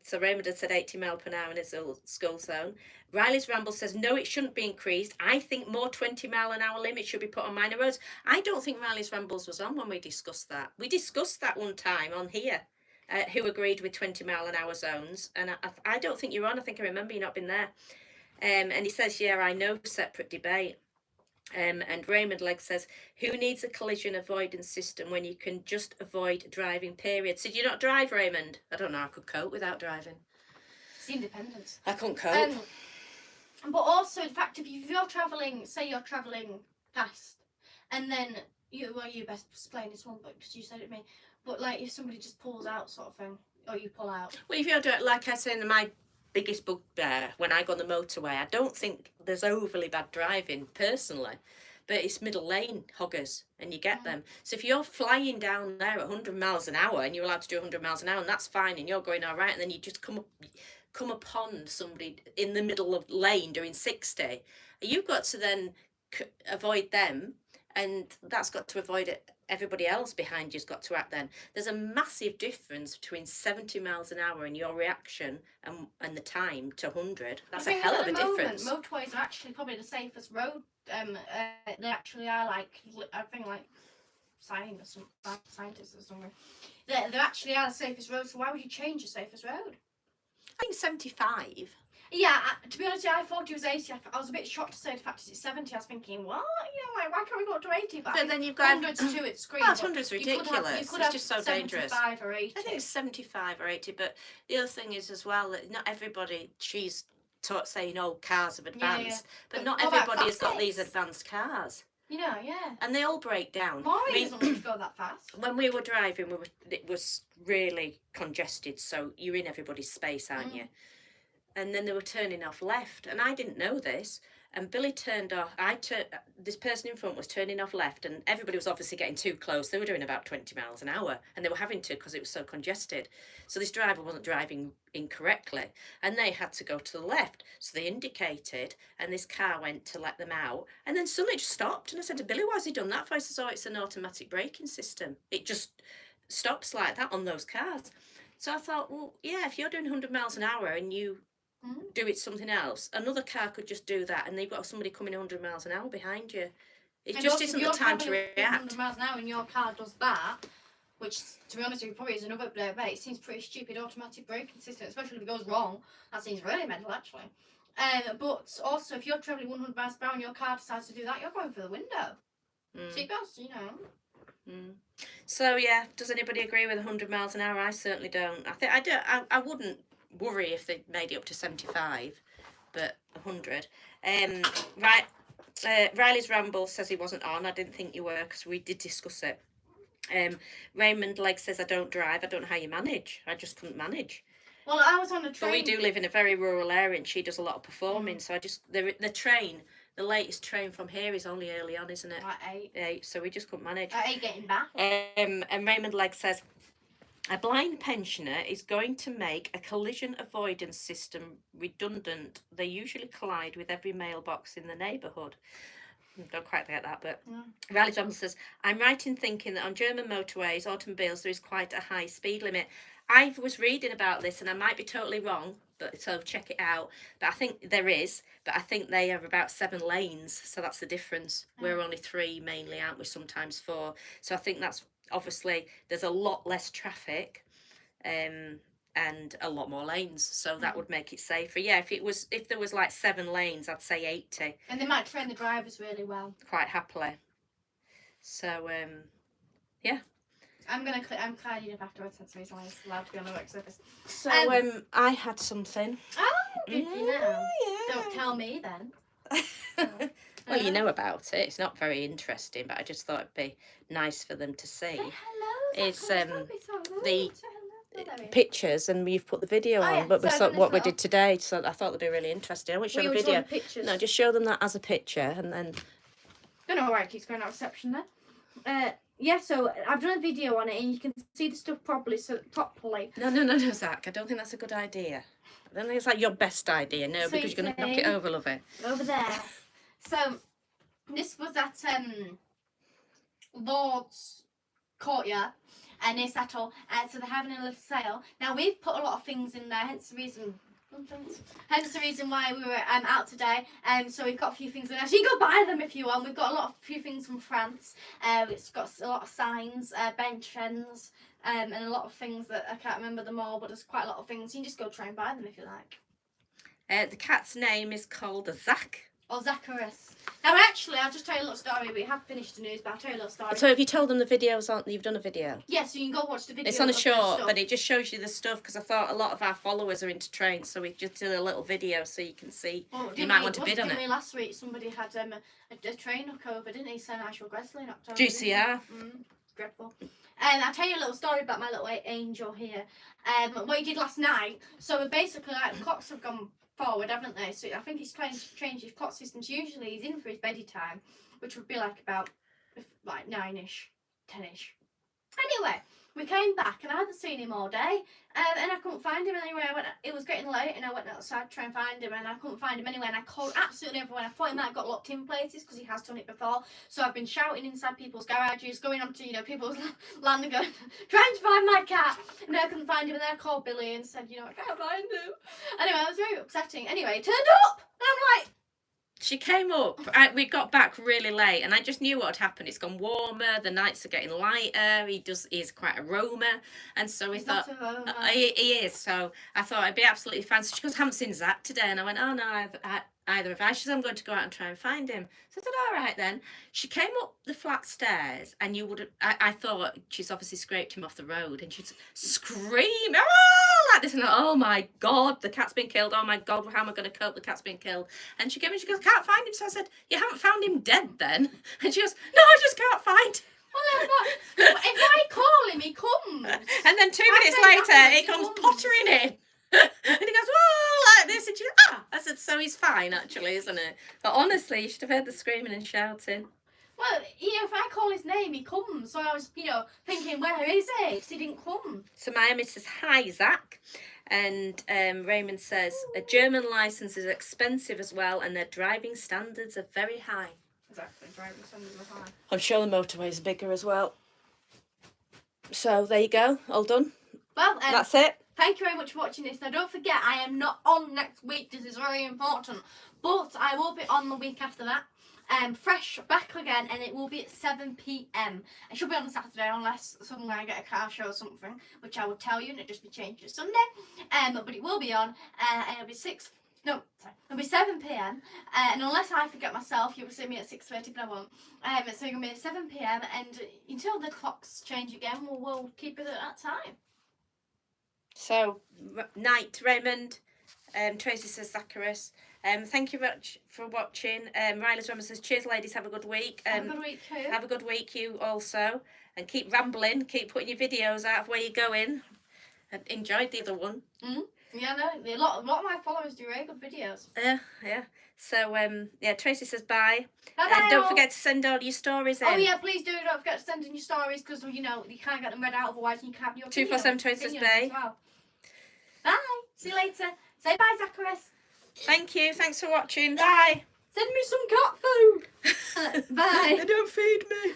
So Raymond had said 80 mile per hour in his school zone. Riley's Ramble says no, it shouldn't be increased. I think more 20 mile an hour limit should be put on minor roads. I don't think Riley's Rambles was on when we discussed that. We discussed that one time on here. Who agreed with 20 mile an hour zones, and I don't think you're on. I think I remember you not been there. And he says, yeah, I know, separate debate. And Raymond Legg says, who needs a collision avoidance system when you can just avoid driving, period? So do you not drive, Raymond? I don't know, I could cope without driving. It's independence. I couldn't cope. But also, the fact if you're travelling, say you're travelling past, and then, you best explain this one, but because you said it to me, but like if somebody just pulls out sort of thing, or you pull out. Well, if you're doing, like I said, my biggest bugbear when I go on the motorway, I don't think there's overly bad driving personally, but it's middle lane hoggers and you get them. So if you're flying down there at 100 miles an hour and you're allowed to do 100 miles an hour and that's fine and you're going all right, and then you just come upon somebody in the middle of lane doing 60, you've got to then avoid them, and that's got to avoid it. Everybody else behind you's got to act then. There's a massive difference between 70 miles an hour and your reaction and the time to 100. That's a hell of a difference. Motorways are actually probably the safest road. They actually are, like, I think, like scientists or something. They actually are the safest road, so why would you change the safest road? I think 75. Yeah, to be honest, I thought he was 80. I was a bit shocked to say the fact it's 70. I was thinking, what? You know, like, why can't we go up to 80? But then you've got 100 to 2 at screen. Oh, 100's ridiculous. You could it's have just so dangerous. 75 or 80. I think it's 75 or 80. But the other thing is as well that not everybody. She's taught saying, "Oh, cars have advanced," but not everybody has got these advanced cars. You know, yeah. And they all break down. Maury doesn't want to go that fast. When we were driving, it was really congested, so you're in everybody's space, aren't you? And then they were turning off left, and I didn't know this. And Billy turned off. This person in front was turning off left, and everybody was obviously getting too close. They were doing about 20 miles an hour, and they were having to because it was so congested. So this driver wasn't driving incorrectly, and they had to go to the left. So they indicated, and this car went to let them out, and then suddenly it just stopped. And I said to Billy, "Why has he done that for?" He says, "Oh, it's an automatic braking system. It just stops like that on those cars." So I thought, well, yeah, if you're doing 100 miles an hour and you do it something else, another car could just do that, and they've got somebody coming 100 miles an hour behind you. It and just isn't the time to react. 100 miles an hour and your car does that, which, to be honest with you, probably is another bit, but it seems pretty stupid. Automatic braking system, especially if it goes wrong, that seems really mental, actually. But also, if you're travelling 100 miles per hour and your car decides to do that, you're going for the window. Seatbelts, you know. So yeah, does anybody agree with 100 miles an hour? I certainly don't. I wouldn't worry if they made it up to 75, but 100. Right. Riley's Ramble says he wasn't on. I didn't think you were because we did discuss it. Raymond Legg says, I don't drive. I don't know how you manage. I just couldn't manage. Well, I was on a train. But we do live in a very rural area, and she does a lot of performing. So the train, the latest train from here is only early on, isn't it? At 8. 8. So we just couldn't manage. At 8 getting back. And Raymond Legg says, a blind pensioner is going to make a collision avoidance system redundant. They usually collide with every mailbox in the neighbourhood. Don't quite get that, but Riley Johnson says, I'm right in thinking that on German motorways, automobiles, there is quite a high speed limit. I was reading about this, and I might be totally wrong, but so check it out. But I think there is, but I think they have about 7 lanes, so that's the difference. We're only 3 mainly, aren't we? Sometimes 4. So I think that's obviously there's a lot less traffic, and a lot more lanes, so that would make it safer. Yeah, if there was like 7 lanes, I'd say 80. And they might train the drivers really well. Quite happily. So yeah. I'm cleaning up afterwards, since he's allowed to be on the work surface. So I had something. Oh, did you know? Yeah. Don't tell me then. Well, you know about it. It's not very interesting, but I just thought it'd be nice for them to see. Say hello. It's the pictures, and we've put the video on, but what we did today, so I thought they'd be really interesting. I won't show the video. No, just show them that as a picture, and then. Don't know why it keeps going out of reception there. Yeah, so I've done a video on it, and you can see the stuff properly. No, Zach. I don't think that's a good idea. I don't think it's like your best idea. No, so because you're going to knock it over, love it. Over there. So this was at Lord's Courtyard, and it's at all. So they're having a little sale. Now we've put a lot of things in there, hence the reason why we were out today. So we've got a few things in there. So you can go buy them if you want. We've got a few things from France. It's got a lot of signs, bench ends, and a lot of things that I can't remember them all, but there's quite a lot of things. You can just go try and buy them if you like. The cat's name is called Zach. Or Zacharias. Now, actually, I'll just tell you a little story. We have finished the news, but I'll tell you a little story. So have you told them the videos aren't? You've done a video? Yeah, so you can go watch the video. It's on a short, but it just shows you the stuff, because I thought a lot of our followers are into trains, so we just did a little video so you can see. Well, you might want to bid on it. Last week, somebody had a train knock over, didn't he? So Nigel Gresley knocked over. GCR. Dreadful. And I'll tell you a little story about my little angel here. What he did last night. So basically, like, the clocks have gone forward, haven't they? So I think he's trying to change his clock systems. Usually he's in for his beddy time, which would be like about 9ish, 10ish. Anyway, we came back and I hadn't seen him all day, and I couldn't find him anywhere. It was getting late, and I went outside to try and find him, and I couldn't find him anywhere. And I called absolutely everyone. I thought he might have got locked in places because he has done it before. So I've been shouting inside people's garages, going on to people's land and going, trying to find my cat. And I couldn't find him, and then I called Billy and said, I can't find him. Anyway, it was very upsetting. Anyway, he turned up, and I'm like, She came up. We got back really late, and I just knew what had happened. It's gone warmer. The nights are getting lighter. He's quite a roamer, and so we He's thought not a roamer. he is. So I thought I'd be absolutely fine. So she goes, "Haven't seen Zach today," and I went, "Oh no, either have I." She said, "I'm going to go out and try and find him." So I said, "All right then." She came up the flat stairs, and you would have. I thought she's obviously scraped him off the road, and she'd scream, "Oh!" like this, and oh my God, the cat's been killed. Oh my God, how am I going to cope? The cat's been killed. And she came in, she goes, "Can't find him." So I said, "You haven't found him dead then?" And she goes, "No, I just can't find him." Well, if I call him, he comes. And then 2 minutes say later, nothing, he he comes comes. pottering in. And he goes, "Whoa," like this. And she goes, "Ah." I said, "So he's fine, actually, isn't it?" But honestly, you should have heard the screaming and shouting. Well, if I call his name, he comes. So I was, thinking, where is he? 'Cause he didn't come. So Miami says, "Hi, Zach." And Raymond says, "A German license is expensive as well, and their driving standards are very high." Exactly, driving standards are high. I'm sure the motorways are bigger as well. So there you go, all done. Well, That's it. thank you very much for watching this. Now, don't forget, I am not on next week. This is very important. But I will be on the week after that. Fresh back again, and it will be at 7 p.m. It should be on a Saturday, unless suddenly I get a car show or something, which I will tell you, and it just be changed to Sunday. But it will be on, and it'll be 7 p.m. And unless I forget myself, you will see me at 6:30, but I won't. So it'll be at 7 p.m. and until the clocks change again, we'll keep it at that time. So, night, Raymond. Tracy says, Zacharias. Thank you very much for watching. Riley's Rama says, "Cheers, ladies. Have a good week." Have a good week too. Have a good week, you also. And keep rambling. Keep putting your videos out of where you're going. I enjoyed the other one. Yeah, no, a lot of my followers do very good videos. Yeah. So, Tracy says bye. Bye-bye, And don't all. forget to send all your stories in. Oh yeah, please do. Don't forget to send in your stories because you can't get them read out otherwise. You can have your 247 Tracy says bye. as well. Bye. See you later. Say bye, Zacharias. Thank you. Thanks for watching. Bye. Send me some cat food. Bye. They don't feed me.